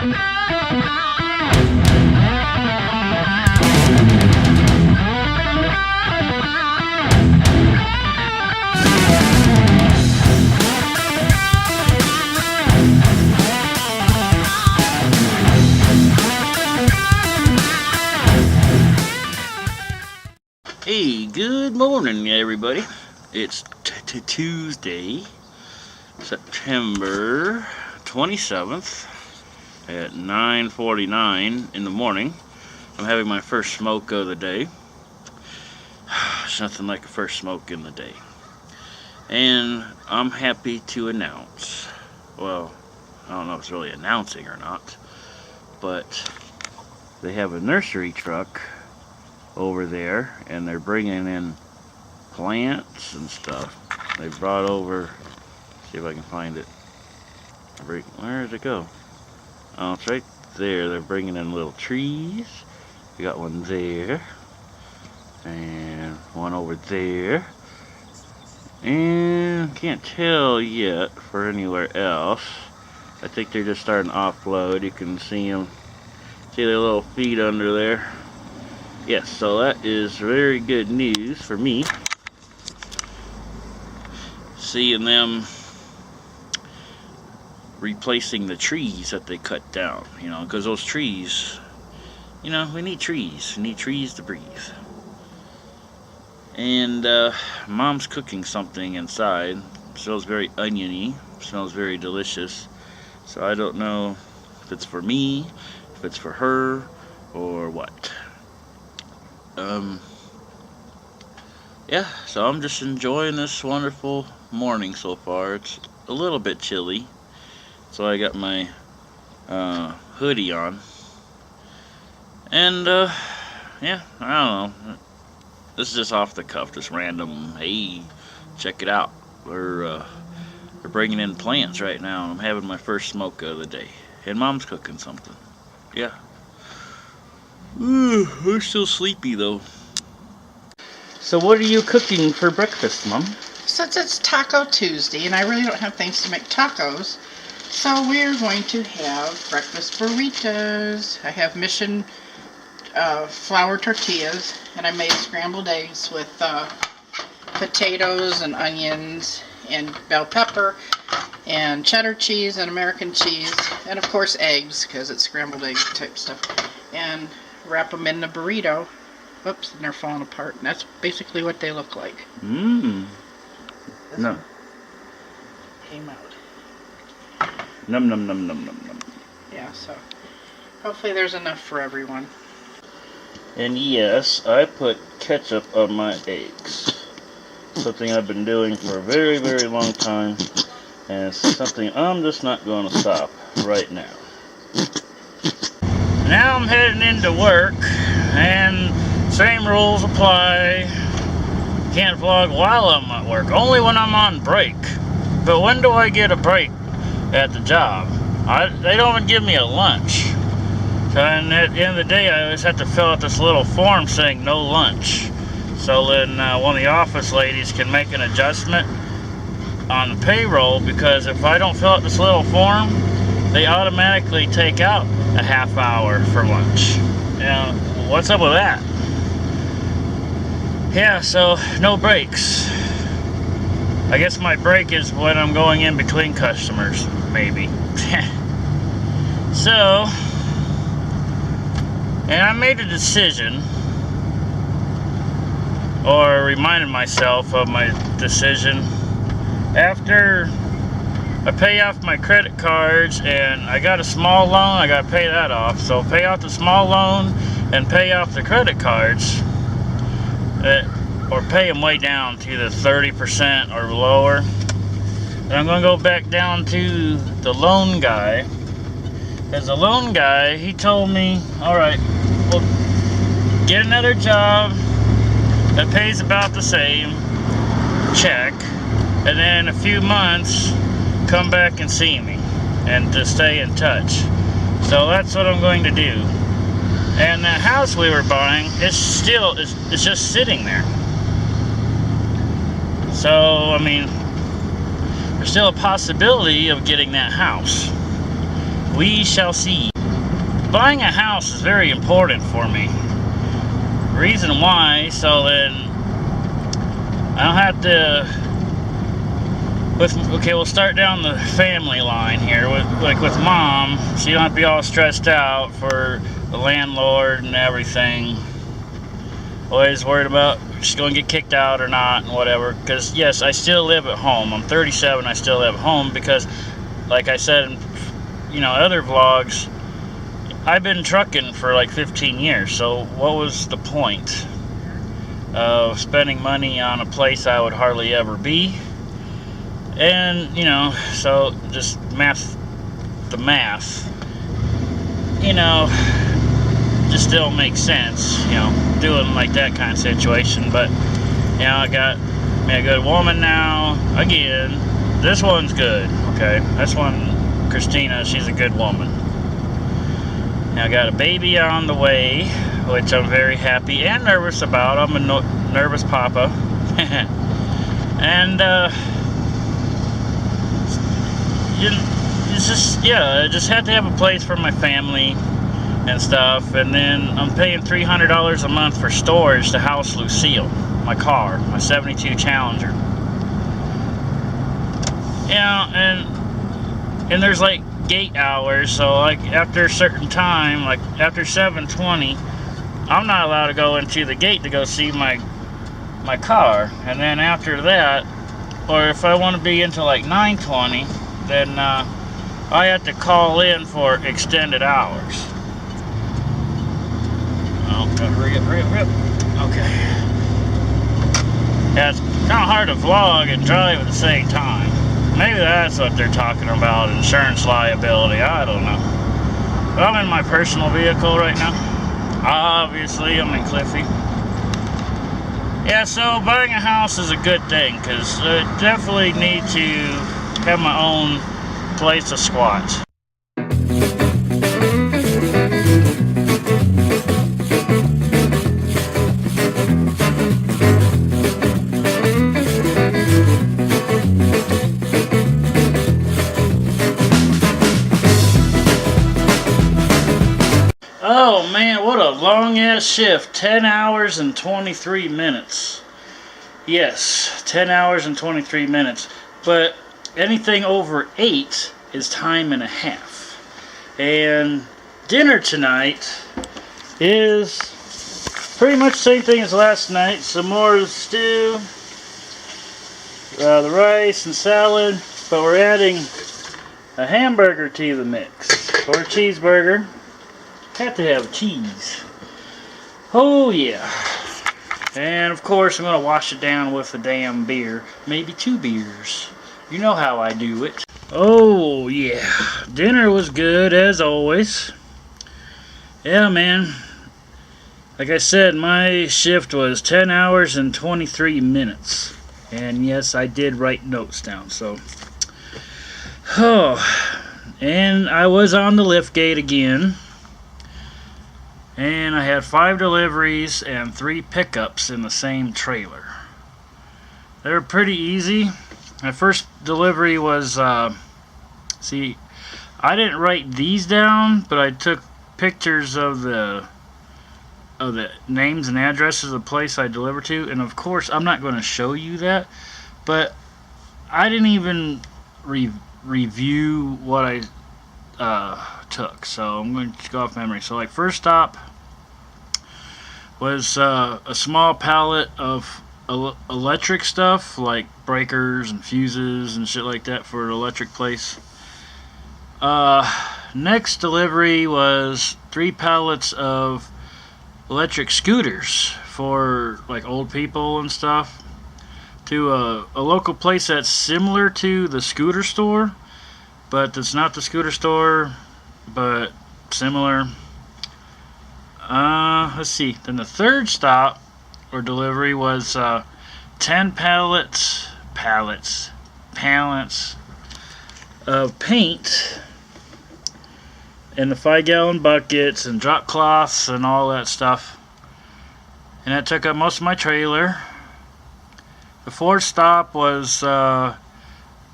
Hey, good morning, everybody. It's Tuesday, September 27th at 9:49 in the morning. I'm having my first smoke of the day. It's nothing like a first smoke in the day. And I'm happy to announce, well, I don't know if it's really announcing or not, but they have a nursery truck over there, and they're bringing in plants and stuff. They brought over, see if I can find it. Where did it go? Oh, it's right there. They're bringing in little trees. We got one there, and one over there, and can't tell yet for anywhere else. I think they're just starting to offload. You can see them, see their little feet under there. Yes, so that is very good news for me. Seeing them replacing the trees that they cut down, you know, because those trees, you know, we need trees. We need trees to breathe. And Mom's cooking something inside. It smells very oniony. It smells very delicious. So I don't know if it's for me, if it's for her, or what. Yeah, so I'm just enjoying this wonderful morning so far. It's a little bit chilly, so I got my hoodie on. And yeah, I don't know. This is just off the cuff, just random. Hey, check it out. They're bringing in plants right now, and I'm having my first smoke of the day. And Mom's cooking something. Yeah. Ooh, I'm still sleepy though. So what are you cooking for breakfast, Mom? Since it's Taco Tuesday and I really don't have things to make tacos, so we're going to have breakfast burritos. I have Mission flour tortillas, and I made scrambled eggs with potatoes and onions and bell pepper and cheddar cheese and American cheese, and of course eggs, because it's scrambled egg type stuff, and wrap them in the burrito. Oops, and they're falling apart. And that's basically what they look like. Mmm. No. Came out. Num num num num num num. Yeah, so hopefully there's enough for everyone. And yes, I put ketchup on my eggs. Something I've been doing for a very, very long time. And it's something I'm just not going to stop right now. Now I'm heading into work, and same rules apply. Can't vlog while I'm at work, only when I'm on break. But when do I get a break at the job? They don't even give me a lunch. And at the end of the day, I always have to fill out this little form saying no lunch. So then one of the office ladies can make an adjustment on the payroll, because if I don't fill out this little form, they automatically take out a half hour for lunch. Now, what's up with that? Yeah, so no breaks. I guess my break is when I'm going in between customers, maybe. So, and I made a decision, or reminded myself of my decision, after I pay off my credit cards, and I got a small loan, I got to pay that off. So pay off the small loan and pay off the credit cards, or pay them way down to the 30% or lower. And I'm going to go back down to the loan guy. Because the loan guy, he told me, alright, well, get another job that pays about the same, check, and then in a few months, come back and see me, and to stay in touch. So that's what I'm going to do. And the house we were buying, it's just sitting there. So, I mean, there's still a possibility of getting that house. we shall see. Buying a house is very important for me. Reason why, so then I don't have to. Okay, we'll start down the family line here. With mom, so you don't have to be all stressed out for the landlord and everything. Always worried about she's going to get kicked out or not and whatever. Because yes, I still live at home. I'm 37. I still live at home because, like I said in other vlogs, I've been trucking for like 15 years. So what was the point of spending money on a place I would hardly ever be? And so just the math, just still makes sense, doing like that kind of situation. But I got me a good woman now. Again, this one's good. Okay, this one, Christina, she's a good woman. Now I got a baby on the way, which I'm very happy and nervous about. I'm a nervous papa. And I just had to have a place for my family and stuff. And then I'm paying $300 a month for storage to house Lucille, my car, my 72 Challenger. And there's like gate hours, so like after a certain time, like after 7:20, I'm not allowed to go into the gate to go see my car. And then after that, or if I want to be into like 9:20, then I have to call in for extended hours. Oh, gotta hurry up. Okay. Yeah, it's kind of hard to vlog and drive at the same time. Maybe that's what they're talking about, insurance liability, I don't know. But I'm in my personal vehicle right now. Obviously, I'm in Cliffy. Yeah, so buying a house is a good thing, because I definitely need to have my own place to squat. Oh man, what a long ass shift. 10 hours and 23 minutes. Yes, 10 hours and 23 minutes. But anything over 8 is time and a half. And dinner tonight is pretty much the same thing as last night. Some more stew, the rice and salad, but we're adding a hamburger to the mix, or a cheeseburger. Have to have cheese. Oh yeah. And of course I'm going to wash it down with a damn beer. Maybe 2 beers. You know how I do it. Oh yeah. Dinner was good as always. Yeah man. Like I said, my shift was 10 hours and 23 minutes. And yes, I did write notes down. So. Oh. And I was on the lift gate again. And I had 5 deliveries and 3 pickups in the same trailer. They were pretty easy. My first delivery was, see, I didn't write these down, but I took pictures of the names and addresses of the place I delivered to. And of course, I'm not going to show you that, but I didn't even review what I took, so I'm going to go off memory. So like first stop was a small pallet of electric stuff like breakers and fuses and shit like that for an electric place. Next delivery was 3 pallets of electric scooters for like old people and stuff to a local place that's similar to the scooter store, but it's not the scooter store, but similar. Let's see. Then the third stop or delivery was 10 pallets of paint in the 5-gallon buckets and drop cloths and all that stuff. And that took up most of my trailer. The fourth stop was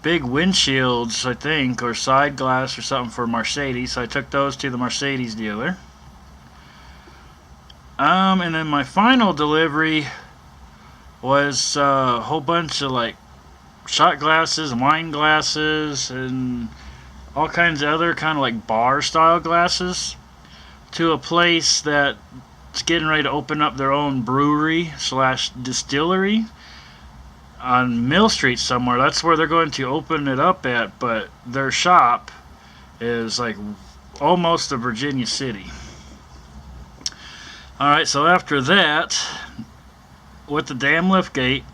big windshields, I think, or side glass or something for Mercedes. So I took those to the Mercedes dealer. And then my final delivery was a whole bunch of like shot glasses, wine glasses, and all kinds of other kind of like bar style glasses to a place that's getting ready to open up their own brewery slash distillery on Mill Street somewhere. That's where they're going to open it up at, but their shop is like almost to Virginia City. Alright, so after that, with the damn liftgate,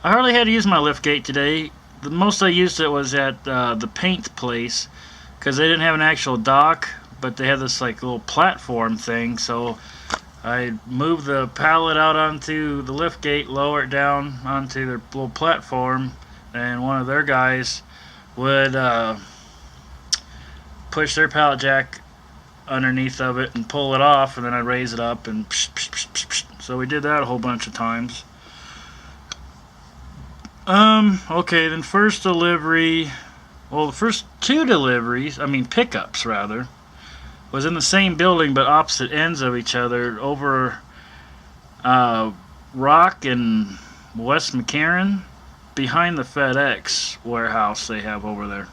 I hardly had to use my liftgate today. The most I used it was at the paint place, because they didn't have an actual dock, but they had this like little platform thing. So I moved the pallet out onto the liftgate, lower it down onto their little platform, and one of their guys would push their pallet jack underneath of it and pull it off, and then I'd raise it up and psh, psh, psh, psh, psh. So we did that a whole bunch of times. Okay, then first delivery, well, the first two deliveries, pickups rather, was in the same building but opposite ends of each other over Rock and West McCarran, behind the FedEx warehouse they have over there.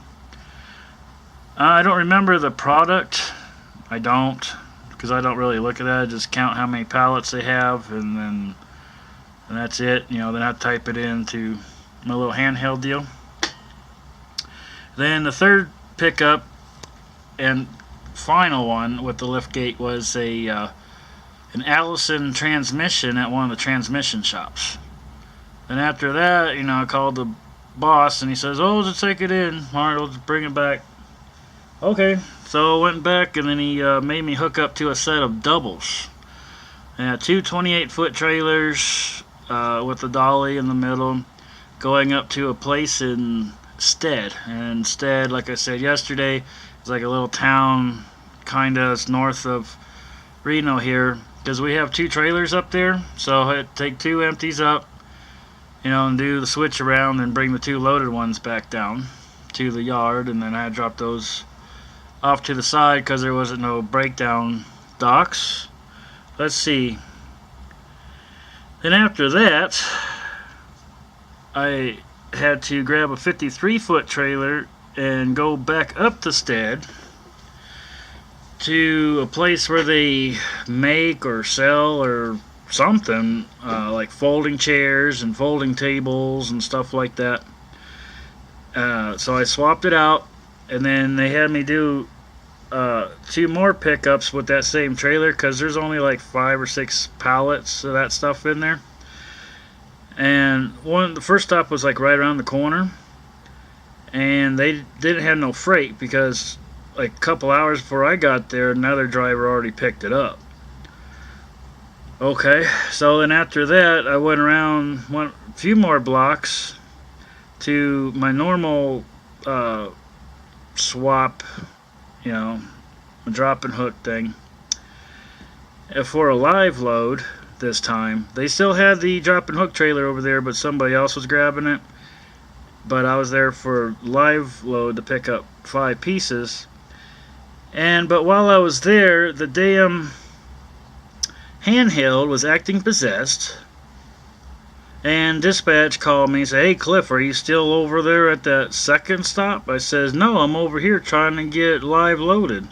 I don't remember the product. I don't, because I don't really look at that. I just count how many pallets they have, and that's it. Then I type it into my little handheld deal. Then the third pickup and final one with the liftgate was an Allison transmission at one of the transmission shops. Then after that, I called the boss, and he says, "Oh, just take it in. Alright, we'll just bring it back." Okay, so I went back, and then he made me hook up to a set of doubles. Two 28-foot trailers with a dolly in the middle, going up to a place in Stead. And Stead, like I said yesterday, is like a little town, kind of north of Reno here, because we have two trailers up there. So I had to take two empties up, and do the switch around and bring the two loaded ones back down to the yard, and then I had to drop those off to the side because there wasn't no breakdown docks. Let's see. Then after that, I had to grab a 53-foot trailer and go back up to Stead to a place where they make or sell or something like folding chairs and folding tables and stuff like that. So I swapped it out, and then they had me do two more pickups with that same trailer, because there's only like 5 or 6 pallets of that stuff in there. And the first stop was like right around the corner, and they didn't have no freight because like a couple hours before I got there, another driver already picked it up. Okay, so then after that, I went around a few more blocks to my normal swap, a drop and hook thing. For a live load this time, they still had the drop and hook trailer over there, but somebody else was grabbing it. But I was there for live load to pick up 5 pieces. But while I was there, the damn handheld was acting possessed, and dispatch called me and said, "Hey Cliff, are you still over there at that second stop?" I says, "No, I'm over here trying to get live loaded,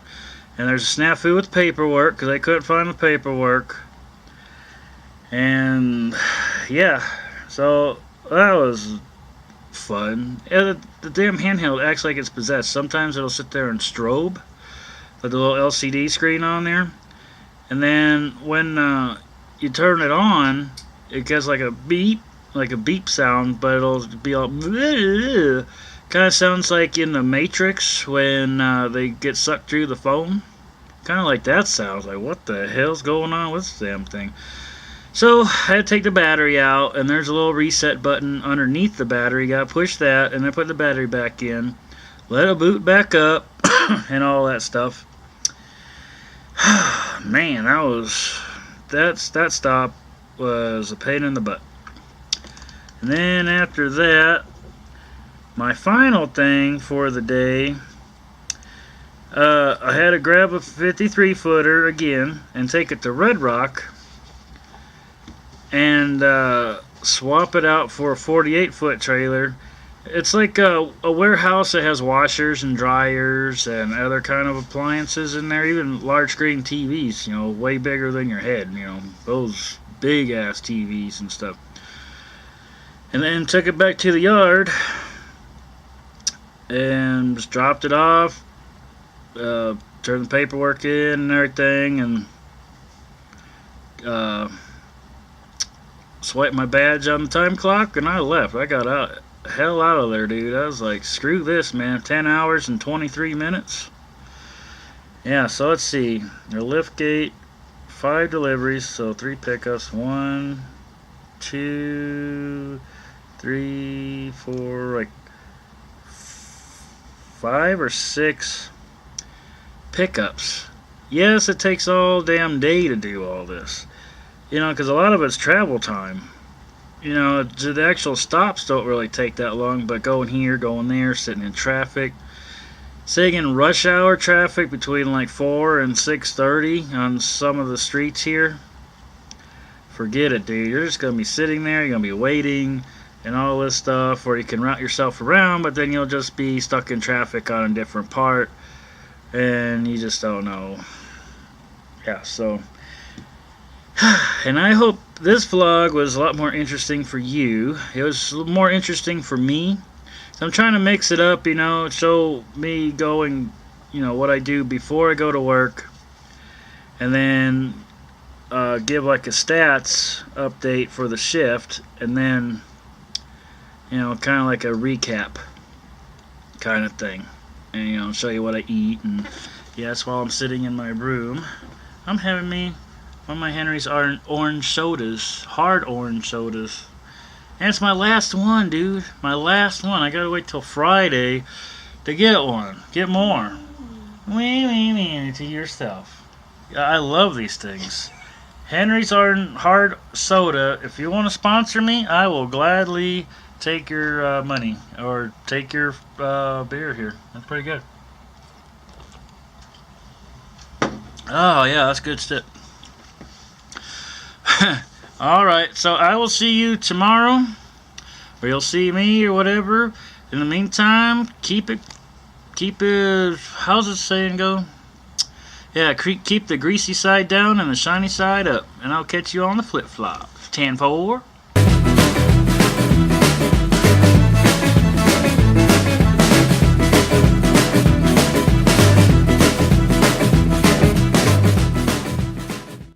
and there's a snafu with paperwork because I couldn't find the paperwork." And yeah, so that was fun. The damn handheld acts like it's possessed. Sometimes it'll sit there and strobe with the little LCD screen on there. And then when you turn it on, it gets like a beep sound, but it'll be all kind of sounds like in the Matrix when they get sucked through the phone. Kind of like that sounds. Like, what the hell's going on with this damn thing? So I had to take the battery out, and there's a little reset button underneath the battery. Got to push that, and then put the battery back in, let it boot back up, and all that stuff. Man, that stop was a pain in the butt. And then after that, my final thing for the day, I had to grab a 53 footer again and take it to Red Rock and swap it out for a 48 foot trailer. It's like a warehouse that has washers and dryers and other kind of appliances in there, even large screen TVs, you know, way bigger than your head, you know, those big ass TVs and stuff. And then took it back to the yard and just dropped it off, turned the paperwork in and everything, and swiped my badge on the time clock, and I left. I got out, hell out of there, dude. I was like, screw this, man. 10 hours and 23 minutes. Yeah, so let's see. Their lift gate, 5 deliveries, so 3 pickups. 1, 2, 3, 4, like 5 or 6 pickups. Yes, it takes all damn day to do all this. You know, because a lot of it's travel time. You know, the actual stops don't really take that long, but going here, going there, sitting in traffic. Sitting in rush hour traffic between like 4 and 6:30 on some of the streets here. Forget it, dude. You're just going to be sitting there, you're going to be waiting, and all this stuff, or you can route yourself around, but then you'll just be stuck in traffic on a different part, and you just don't know. Yeah, so... And I hope this vlog was a lot more interesting for you. It was more interesting for me. So I'm trying to mix it up, you know, show me going, you know, what I do before I go to work, and then give like a stats update for the shift, and then, you know, kind of like a recap kind of thing, and, you know, show you what I eat. And yes, while I'm sitting in my room, I'm having me one of my Henry's orange sodas, hard orange sodas. And it's my last one, dude. My last one. I gotta wait till Friday to get one. Get more. Wee to yourself. I love these things. Henry's hard soda. If you want to sponsor me, I will gladly take your money or take your beer here. That's pretty good. Oh yeah, that's good stuff. Alright, so I will see you tomorrow, or you'll see me, or whatever. In the meantime, keep it, how's it saying go? Yeah, keep the greasy side down and the shiny side up, and I'll catch you on the flip-flop. 10-4.